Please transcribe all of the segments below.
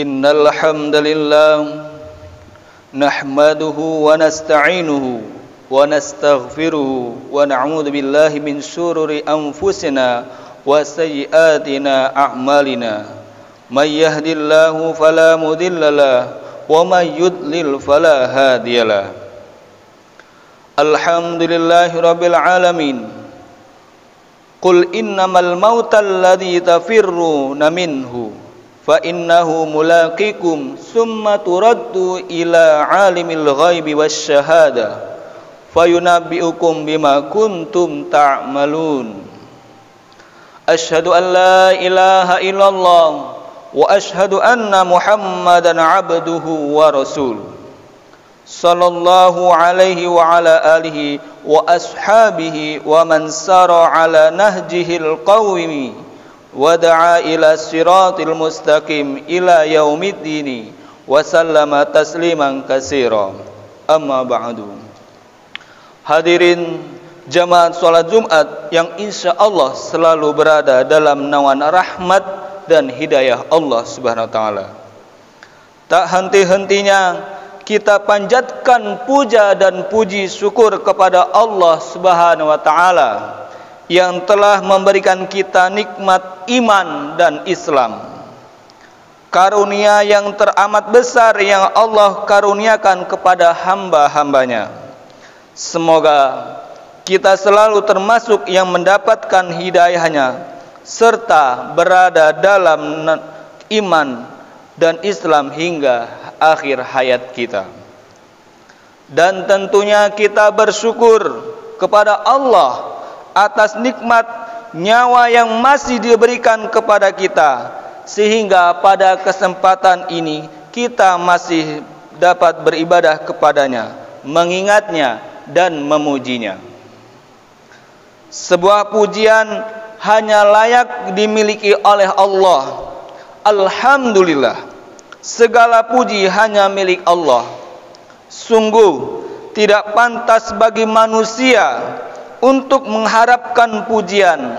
Innal hamdalillah nahmaduhu wa nasta'inuhu wa nastaghfiruhu wa na'udzu billahi min shururi anfusina wa sayyiatina a'malina. May yahdihillahu fala mudhillalah wa may yudlil fala hadiyalah. Alhamdulillahi rabbil alamin. Qul innamal mautal ladzi tafirruna minhu fa innahu mulaqikum summa turaddu ila alimil ghaibi wasyahada fayunabbiukum bima kuntum ta'malun. Asyhadu an la ilaha illallah wa asyhadu anna Muhammadan abduhu wa rasuluh sallallahu alaihi wa ala alihi wa ashabihi wa man sara ala nahjihil qawimi wa da'a ila siratil mustaqim ila yaumiddini wa sallama tasliman katsira. Amma ba'du. Hadirin jamaah salat Jumat yang insyaallah selalu berada dalam naungan rahmat dan hidayah Allah Subhanahu wa taala. Tak henti-hentinya kita panjatkan puja dan puji syukur kepada Allah Subhanahu wa taala yang telah memberikan kita nikmat iman dan Islam. Karunia yang teramat besar yang Allah karuniakan kepada hamba-hambanya. Semoga kita selalu termasuk yang mendapatkan hidayahnya serta berada dalam iman dan Islam hingga akhir hayat kita. Dan tentunya kita bersyukur kepada Allah atas nikmat nyawa yang masih diberikan kepada kita, sehingga pada kesempatan ini kita masih dapat beribadah kepadanya, mengingatnya dan memujinya. Sebuah pujian hanya layak dimiliki oleh Allah. Alhamdulillah, segala puji hanya milik Allah. Sungguh tidak pantas bagi manusia untuk mengharapkan pujian.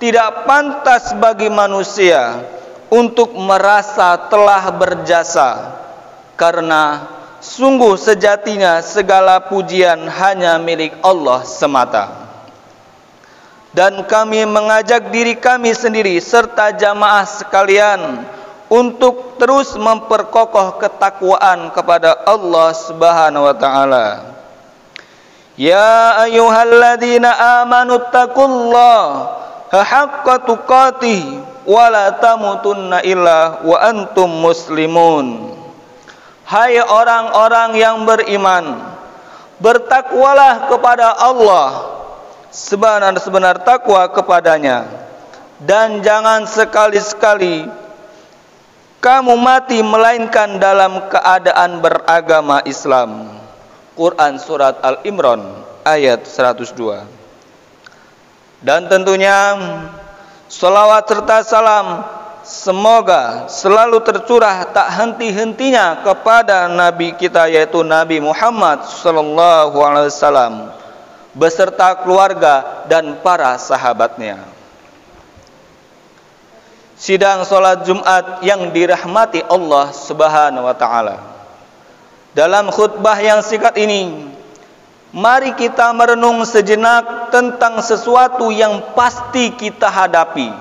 Tidak pantas bagi manusia untuk merasa telah berjasa, karena sungguh sejatinya segala pujian hanya milik Allah semata. Dan kami mengajak diri kami sendiri serta jamaah sekalian untuk terus memperkokoh ketakwaan kepada Allah Subhanahu wa taala. Ya ayyuhalladzina amanu taqullaha haqqa tuqatih wa la tamutunna illa wa antum muslimun. Hai orang-orang yang beriman, bertakwalah kepada Allah sebenar-benar takwa kepadanya, dan jangan sekali-sekali kamu mati melainkan dalam keadaan beragama Islam. Quran surat Al-Imran ayat 102. Dan tentunya salawat serta salam semoga selalu tercurah tak henti-hentinya kepada Nabi kita, yaitu Nabi Muhammad sallallahu alaihi wasallam beserta keluarga dan para sahabatnya. Sidang salat Jumat yang dirahmati Allah Subhanahu wa taala. Dalam khutbah yang singkat ini, mari kita merenung sejenak tentang sesuatu yang pasti kita hadapi,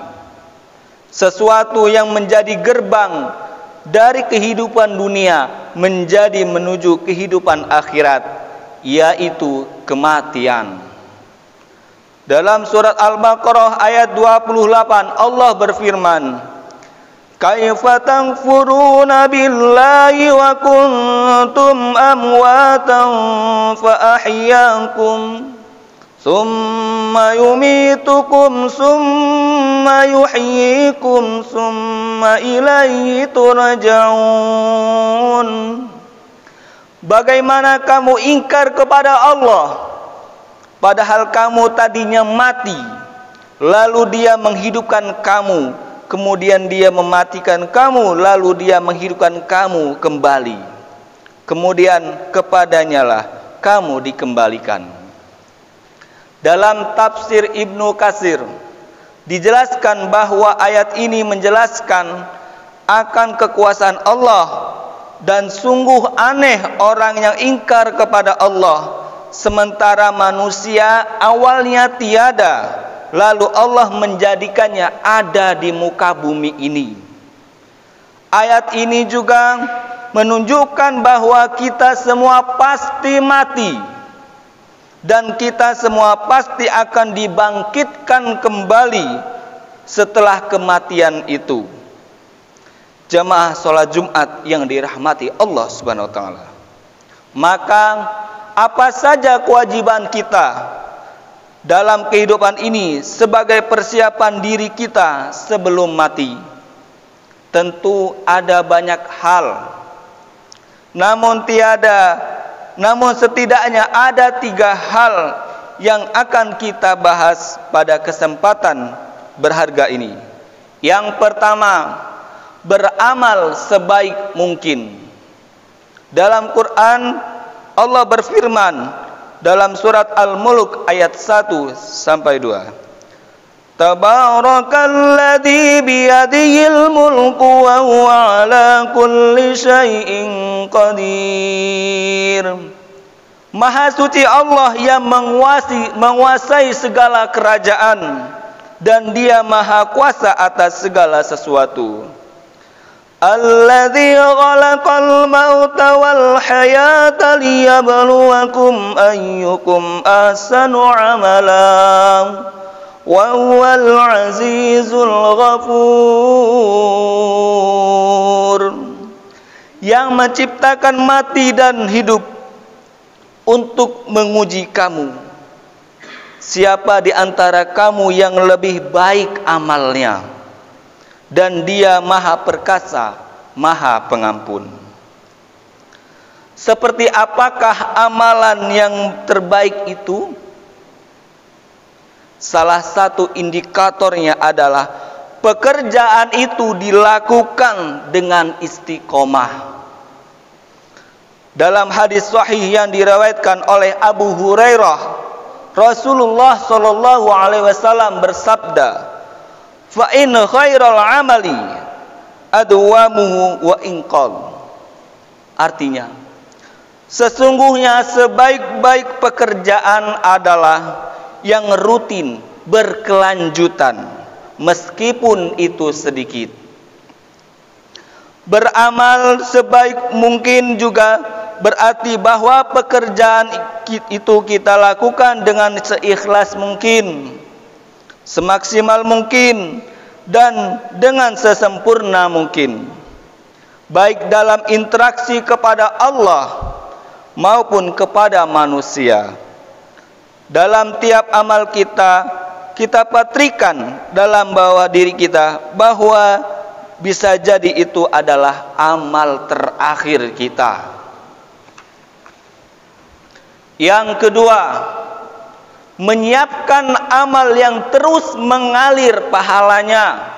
sesuatu yang menjadi gerbang dari kehidupan dunia menjadi menuju kehidupan akhirat, yaitu kematian. Dalam surat Al-Baqarah ayat 28 Allah berfirman, Kaifa takfuruna billahi wa kuntum amwatan fa ahyaakum summa yumitukum summa yuhyikum summa ilaihi turja'un. Bagaimana kamu ingkar kepada Allah padahal kamu tadinya mati, lalu Dia menghidupkan kamu, kemudian Dia mematikan kamu, lalu Dia menghidupkan kamu kembali, kemudian kepadanya lah kamu dikembalikan. Dalam tafsir Ibnu Katsir dijelaskan bahwa ayat ini menjelaskan akan kekuasaan Allah, dan sungguh aneh orang yang ingkar kepada Allah sementara manusia awalnya tiada, lalu Allah menjadikannya ada di muka bumi ini. Ayat ini juga menunjukkan bahwa kita semua pasti mati, dan kita semua pasti akan dibangkitkan kembali setelah kematian itu. Jamaah sholat Jumat yang dirahmati Allah Subhanahu wa taala. Maka apa saja kewajiban kita dalam kehidupan ini sebagai persiapan diri kita sebelum mati? Tentu ada banyak hal. Namun setidaknya ada 3 hal yang akan kita bahas pada kesempatan berharga ini. Yang pertama, beramal sebaik mungkin. Dalam Quran Allah berfirman dalam surat Al-Mulk ayat 1 sampai 2. Tabarakalladzi biyadihil mulku wa huwa ala kulli syai'in qadir. Maha suci Allah yang menguasai segala kerajaan, dan Dia maha kuasa atas segala sesuatu. Alladzi khalaqal mauta wal hayata liyabluwakum ayyukum ahsanu amala wa huwal azizul ghafur. Yang menciptakan mati dan hidup untuk menguji kamu, siapa di antara kamu yang lebih baik amalnya, dan Dia maha perkasa, maha pengampun. Seperti apakah amalan yang terbaik itu? Salah satu indikatornya adalah pekerjaan itu dilakukan dengan istiqomah. Dalam hadis sahih yang diriwayatkan oleh Abu Hurairah, Rasulullah sallallahu alaihi wasallam bersabda, "Fa in khairal amali adwamuhu wa inqal." Artinya, sesungguhnya sebaik-baik pekerjaan adalah yang rutin, berkelanjutan, meskipun itu sedikit. Beramal sebaik mungkin juga berarti bahwa pekerjaan itu kita lakukan dengan seikhlas mungkin, semaksimal mungkin, dan dengan sesempurna mungkin, baik dalam interaksi kepada Allah maupun kepada manusia. Dalam tiap amal kita patrikan dalam bawah diri kita bahwa bisa jadi itu adalah amal terakhir kita. Yang kedua, menyiapkan amal yang terus mengalir pahalanya.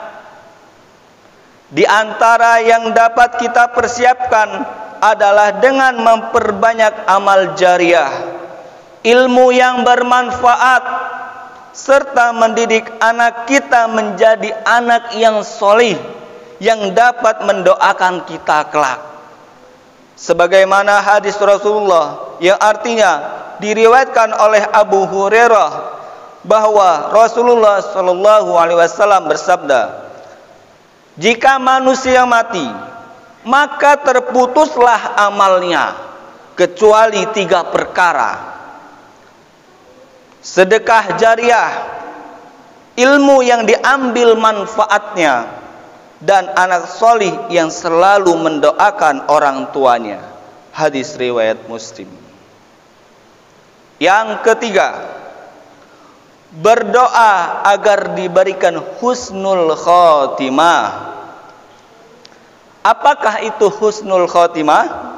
Di antara yang dapat kita persiapkan adalah dengan memperbanyak amal jariah, ilmu yang bermanfaat, serta mendidik anak kita menjadi anak yang solih, yang dapat mendoakan kita kelak. Sebagaimana hadis Rasulullah yang artinya diriwayatkan oleh Abu Hurairah bahwa Rasulullah sallallahu alaihi wasallam bersabda, "Jika manusia mati, maka terputuslah amalnya kecuali 3 perkara: sedekah jariah, ilmu yang diambil manfaatnya, dan anak solih yang selalu mendoakan orang tuanya." Hadis riwayat Muslim. Yang ketiga, berdoa agar diberikan husnul khotimah. Apakah itu husnul khotimah?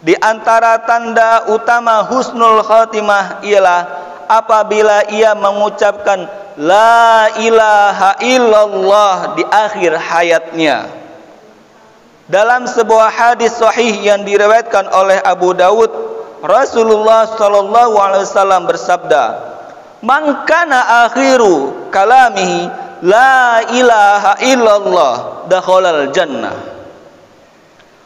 Di antara tanda utama husnul khotimah ialah apabila ia mengucapkan la ilaha illallah di akhir hayatnya. Dalam sebuah hadis sahih yang diriwayatkan oleh Abu Dawud, Rasulullah sallallahu alaihi wasallam bersabda, "Man kana akhiru kalamihi la ilaha illallah dakhalal jannah.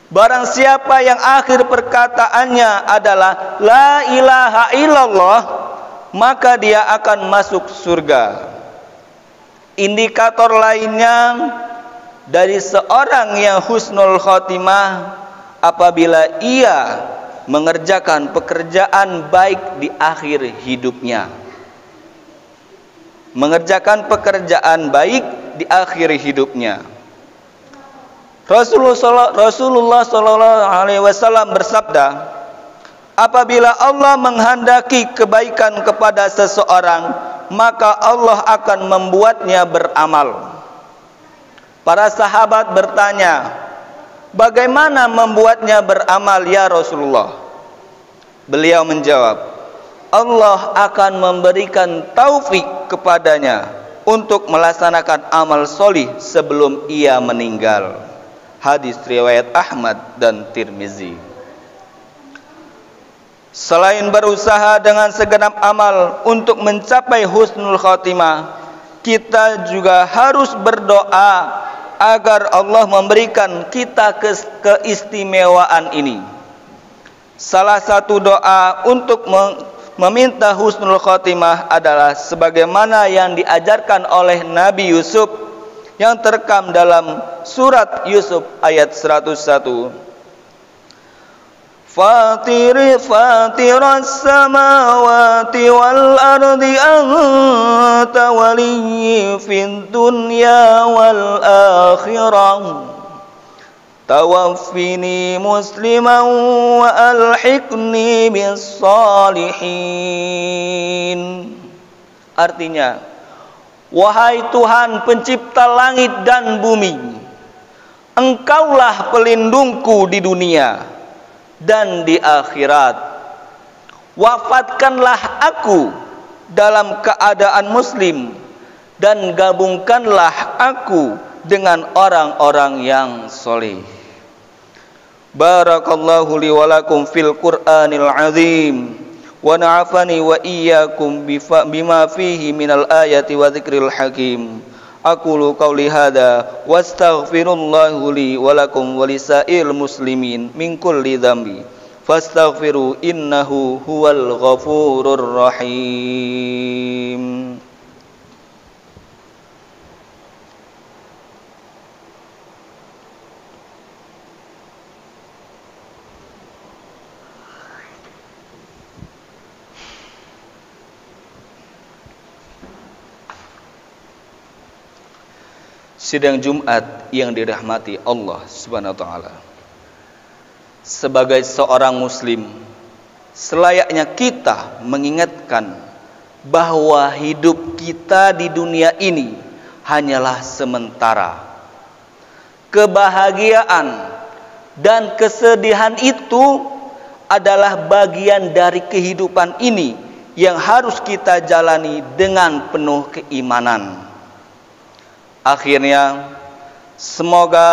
Barang siapa yang akhir perkataannya adalah la ilaha illallah, maka dia akan masuk surga. Indikator lainnya dari seorang yang husnul khotimah apabila ia mengerjakan pekerjaan baik di akhir hidupnya. Mengerjakan pekerjaan baik di akhir hidupnya. Rasulullah SAW bersabda, apabila Allah menghendaki kebaikan kepada seseorang, maka Allah akan membuatnya beramal. Para sahabat bertanya, bagaimana membuatnya beramal ya Rasulullah? Beliau menjawab, Allah akan memberikan taufik kepadanya untuk melaksanakan amal solih sebelum ia meninggal. Hadis riwayat Ahmad dan Tirmizi. Selain berusaha dengan segenap amal untuk mencapai husnul khotimah, kita juga harus berdoa agar Allah memberikan kita keistimewaan ini. Salah satu doa untuk meminta husnul khotimah adalah sebagaimana yang diajarkan oleh Nabi Yusuf yang terekam dalam surat Yusuf ayat 101. Fatiras samawati wal ardi anta waliyyi fid dunya wal akhirah tawaffini musliman wa alhiqni bis salihin. Artinya, wahai Tuhan pencipta langit dan bumi, Engkaulah pelindungku di dunia dan di akhirat. Wafatkanlah aku dalam keadaan muslim dan gabungkanlah aku dengan orang-orang yang soleh. Barakallahu li wa lakum fil Qur'anil azim wa na'afani wa iyyakum bima fihi minal ayati wa dzikril hakim. Aqulu qawli hadza wastaghfirullahu li wa lakum wa lisairil muslimin min kulli dzambi fastaghfiru innahu huwal ghafurur rahim. Sidang Jumat yang dirahmati Allah Subhanahu wa taala. Sebagai seorang muslim, selayaknya kita mengingatkan bahwa hidup kita di dunia ini hanyalah sementara. Kebahagiaan dan kesedihan itu adalah bagian dari kehidupan ini yang harus kita jalani dengan penuh keimanan. Akhirnya, semoga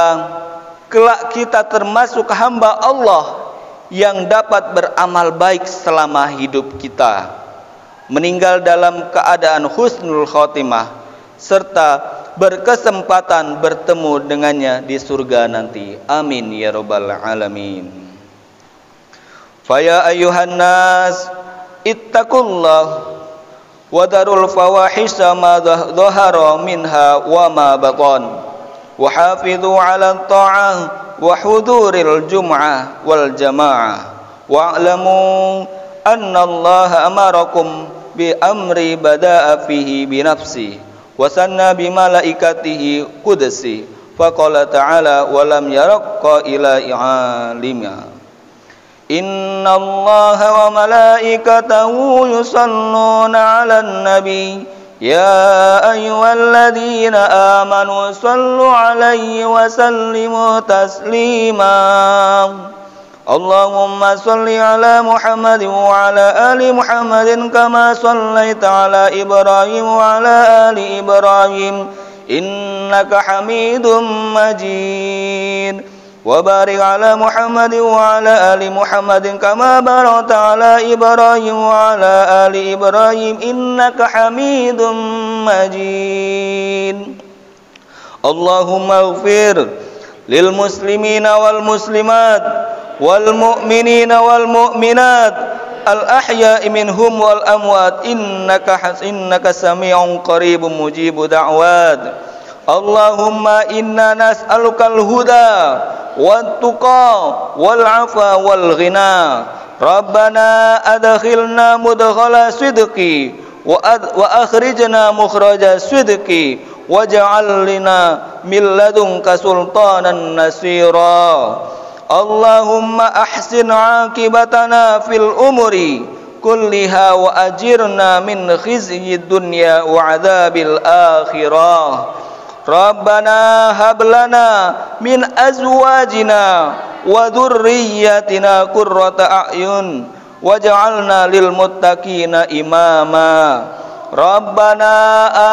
kelak kita termasuk hamba Allah yang dapat beramal baik selama hidup kita, meninggal dalam keadaan husnul khotimah, serta berkesempatan bertemu dengannya di surga nanti. Amin ya rabbal alamin. Faya ayyuhan nas ittaqullah wadarul fawahisha ma dhahara minha wa ma batan wa hafidhu ala ta'ah wa huduril jum'ah wal jamaah wa'lamu anna Allah amarakum bi amri bada'a fihi bi nafsi wa sanna bi malaikatihi qudsi faqala ta'ala wa lam yarqa ila i'alima. Inna Allah wa malaikatahu yusalluna 'alan nabi ya ayyuhalladzina amanu sallu 'alaihi wa sallimu taslima. Allahumma salli 'ala Muhammadin wa 'ala ali Muhammadin kama sallaita 'ala Ibrahim wa 'ala ali Ibrahim innaka Hamidum Majid. وبارك على محمد وعلى آل محمد كما باركت على إبراهيم وعلى آل إبراهيم إنك حميد مجيد اللهم اغفر للمسلمين والمسلمات والمؤمنين والمؤمنات الأحياء منهم والأموات إنك سميع قريب مجيب دعوات اللهم إنا نسألك الهدى والتقى والعفو والغنى ربنا أدخلنا مدخل صدق وأخرجنا مخرج صدق واجعل لنا من لدنك سلطانا نصيرا اللهم أحسن عاقبتنا في الأمور كلها وأجرنا من خزي الدنيا وعذاب الآخرة ربنا هب لنا من أزواجنا وذرياتنا قرة أعين واجعلنا للمتقين إماما ربنا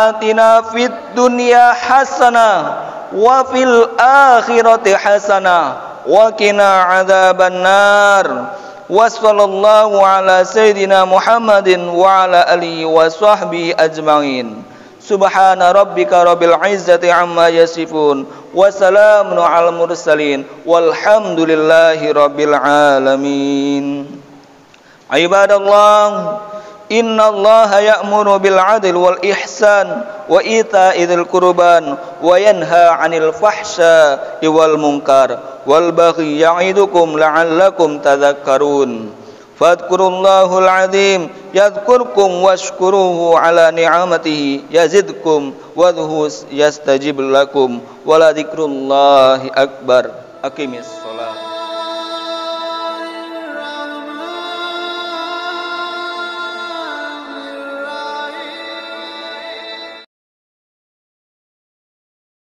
آتنا في الدنيا حسنة وفي الآخرة حسنة وقنا عذاب النار وصلى الله على سيدنا محمد وعلى آله وصحبه أجمعين سبحان ربك رب العزة عما يصفون وسلام على المرسلين والحمد لله رب العالمين عباد الله إن الله يأمر بالعدل والإحسان وإيتاء ذي القربى وينهى عن الفحشاء والمنكر والبغي يعظكم لعلكم تذكرون فاذكروا الله العظيم يذكركم واشكروه على نعمته يزدكم وذو يستجب لكم ولذكر الله أكبر أقم الصلاة